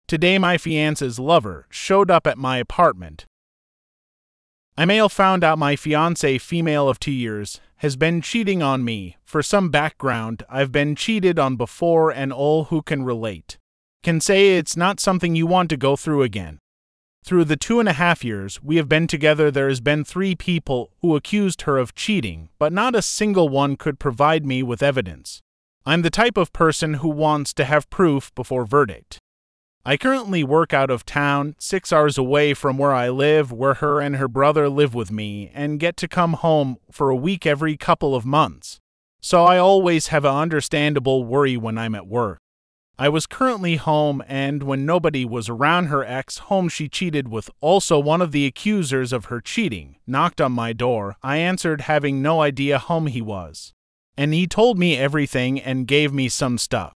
Today my fiancé's lover showed up at my apartment. A male found out my fiancé, female of 2 years, has been cheating on me. For some background, I've been cheated on before and all who can relate can say it's not something you want to go through again. Through the 2.5 years we have been together, there has been 3 people who accused her of cheating, but not a single one could provide me with evidence. I'm the type of person who wants to have proof before verdict. I currently work out of town, 6 hours away from where I live, where her and her brother live with me, and get to come home for a week every couple of months. So I always have an understandable worry when I'm at work. I was currently home, and when nobody was around her ex home she cheated with, also one of the accusers of her cheating, knocked on my door. I answered, having no idea whom he was. And he told me everything and gave me some stuff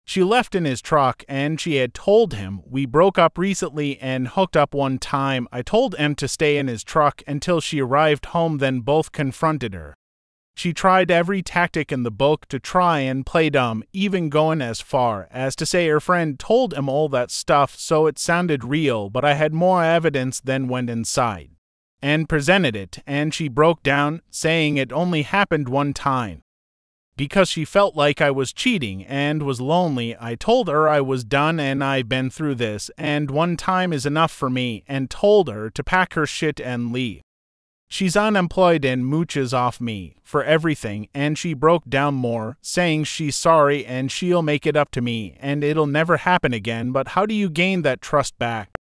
she left in his truck, and she had told him we broke up recently and hooked up one time. I told him to stay in his truck until she arrived home, then both confronted her. She tried every tactic in the book to try and play dumb, even going as far as to say her friend told him all that stuff so it sounded real, but I had more evidence than went inside and presented it, and she broke down, saying it only happened one time. Because she felt like I was cheating and was lonely, I told her I was done and I've been through this, and one time is enough for me, and told her to pack her shit and leave. She's unemployed and mooches off me for everything, and she broke down more, saying she's sorry and she'll make it up to me and it'll never happen again. But how do you gain that trust back?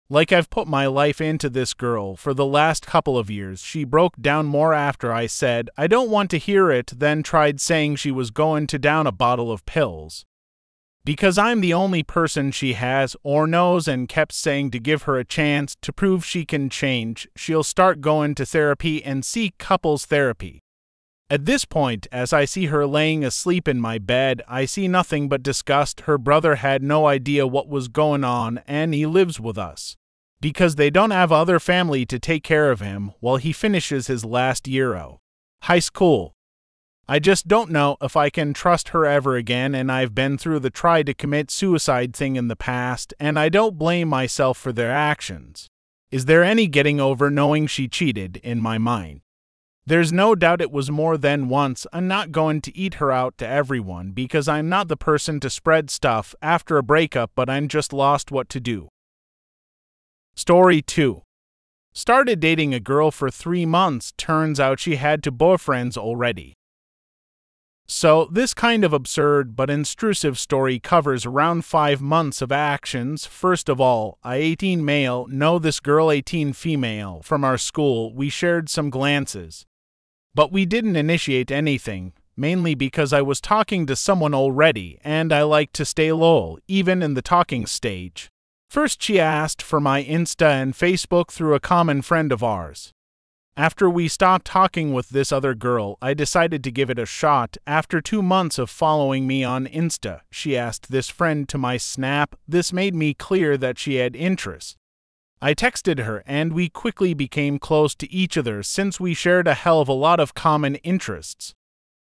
Like, I've put my life into this girl for the last couple of years. She broke down more after I said I don't want to hear it, then tried saying she was going to down a bottle of pills because I'm the only person she has or knows, and kept saying to give her a chance to prove she can change. She'll start going to therapy and seek couples therapy. At this point, as I see her laying asleep in my bed, I see nothing but disgust. Her brother had no idea what was going on, and he lives with us because they don't have other family to take care of him while he finishes his last year of high school. I just don't know if I can trust her ever again, and I've been through the try to commit suicide thing in the past, and I don't blame myself for their actions. Is there any getting over knowing she cheated in my mind? There's no doubt it was more than once. I'm not going to eat her out to everyone because I'm not the person to spread stuff after a breakup, but I'm just lost what to do. Story 2. Started dating a girl for 3 months. Turns out she had 2 boyfriends already. So this kind of absurd but intrusive story covers around 5 months of actions. First of all, I 18 male know this girl 18 female from our school. We shared some glances, but we didn't initiate anything, mainly because I was talking to someone already and I like to stay low, even in the talking stage. First she asked for my Insta and Facebook through a common friend of ours. After we stopped talking with this other girl, I decided to give it a shot. After 2 months of following me on Insta, she asked this friend to my Snap. This made me clear that she had interest. I texted her and we quickly became close to each other since we shared a hell of a lot of common interests.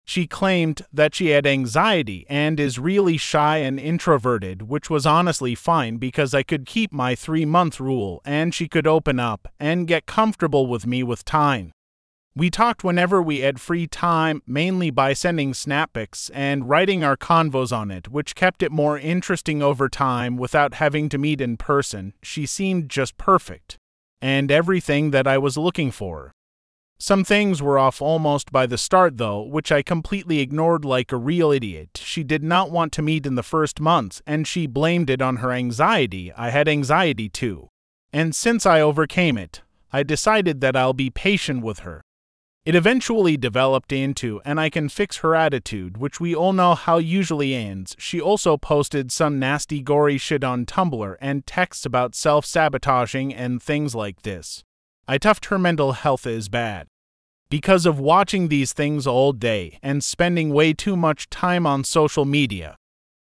She claimed that she had anxiety and is really shy and introverted, which was honestly fine because I could keep my 3-month rule and she could open up and get comfortable with me with time. We talked whenever we had free time, mainly by sending snap pics and writing our convos on it, which kept it more interesting over time without having to meet in person. She seemed just perfect and everything that I was looking for. Some things were off almost by the start though, which I completely ignored like a real idiot. She did not want to meet in the first months, and she blamed it on her anxiety. I had anxiety too. And since I overcame it, I decided that I'll be patient with her. It eventually developed into, and I can fix her attitude, which we all know how usually ends. She also posted some nasty gory shit on Tumblr and texts about self-sabotaging and things like this. I toughed her mental health is bad because of watching these things all day and spending way too much time on social media.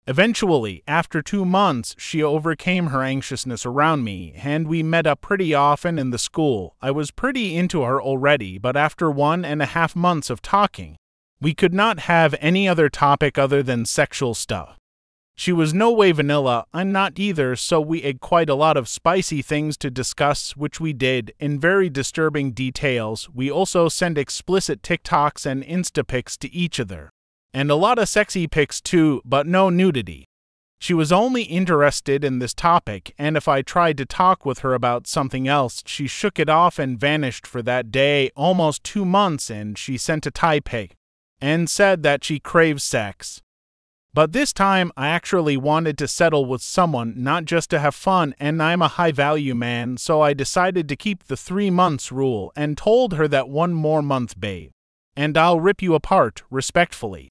Eventually, after 2 months, she overcame her anxiousness around me, and we met up pretty often in the school. I was pretty into her already, but after 1.5 months of talking, we could not have any other topic other than sexual stuff. She was no way vanilla, I'm not either, so we had quite a lot of spicy things to discuss, which we did in very disturbing details. We also sent explicit TikToks and Insta pics to each other. And a lot of sexy pics too, but no nudity. She was only interested in this topic, and if I tried to talk with her about something else, she shook it off and vanished for that day, almost 2 months, and she sent a Thai pic and said that she craves sex. But this time, I actually wanted to settle with someone, not just to have fun, and I'm a high-value man, so I decided to keep the 3 months rule and told her that 1 more month, babe, and I'll rip you apart, respectfully.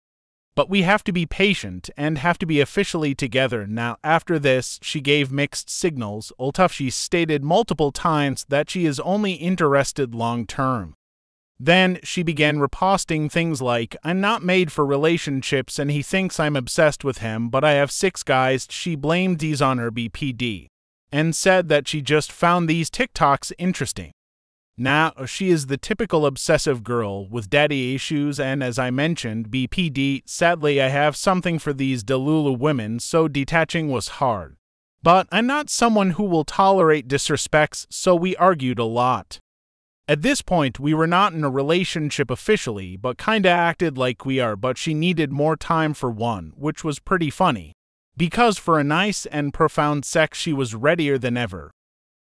But we have to be patient and have to be officially together. Now, after this, she gave mixed signals. Although she stated multiple times that she is only interested long-term. Then she began reposting things like, I'm not made for relationships and he thinks I'm obsessed with him, but I have 6 guys. She blamed these on her BPD and said that she just found these TikToks interesting. Now, she is the typical obsessive girl with daddy issues, and as I mentioned, BPD. Sadly, I have something for these Delulu women, so detaching was hard. But I'm not someone who will tolerate disrespects, so we argued a lot. At this point, we were not in a relationship officially, but kinda acted like we are, but she needed more time for one, which was pretty funny. Because for a nice and profound sex, she was readier than ever.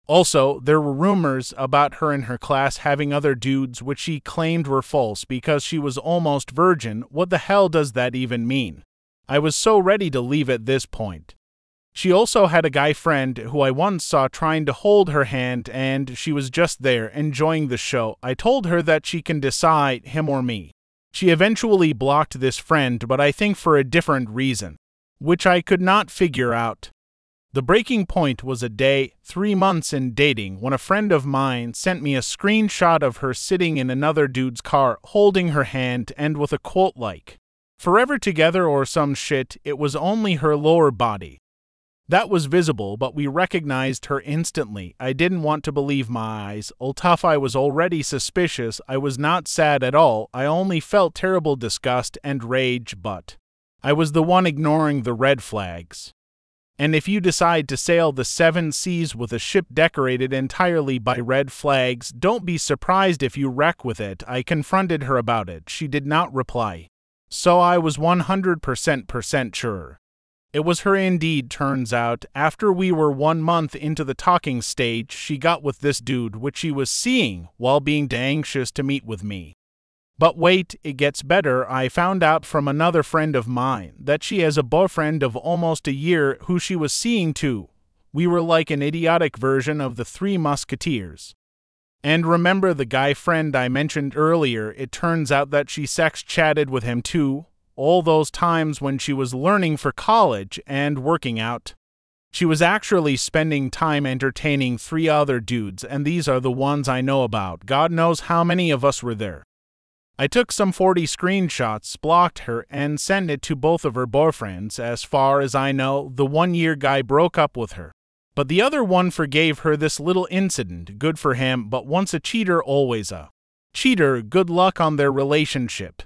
Also, there were rumors about her and her class having other dudes, which she claimed were false because she was almost virgin. What the hell does that even mean? I was so ready to leave at this point. She also had a guy friend who I once saw trying to hold her hand, and she was just there, enjoying the show. I told her that she can decide, him or me. She eventually blocked this friend, but I think for a different reason, which I could not figure out. The breaking point was a day, 3 months in dating, when a friend of mine sent me a screenshot of her sitting in another dude's car, holding her hand, and with a quote like, "Forever together" or some shit. It was only her lower body that was visible, but we recognized her instantly. I didn't want to believe my eyes. Although I was already suspicious, I was not sad at all. I only felt terrible disgust and rage, but I was the one ignoring the red flags. And if you decide to sail the 7 seas with a ship decorated entirely by red flags, don't be surprised if you wreck with it. I confronted her about it. She did not reply. So I was 100% sure it was her indeed. Turns out, after we were 1 month into the talking stage, she got with this dude, which she was seeing while being anxious to meet with me. But wait, it gets better. I found out from another friend of mine that she has a boyfriend of almost a year who she was seeing too. We were like an idiotic version of the 3 Musketeers. And remember the guy friend I mentioned earlier? It turns out that she sex chatted with him too, all those times when she was learning for college and working out. She was actually spending time entertaining 3 other dudes, and these are the ones I know about. God knows how many of us were there. I took some 40 screenshots, blocked her, and sent it to both of her boyfriends. As far as I know, the 1-year guy broke up with her, but the other one forgave her this little incident. Good for him, but once a cheater, always a cheater. Good luck on their relationship.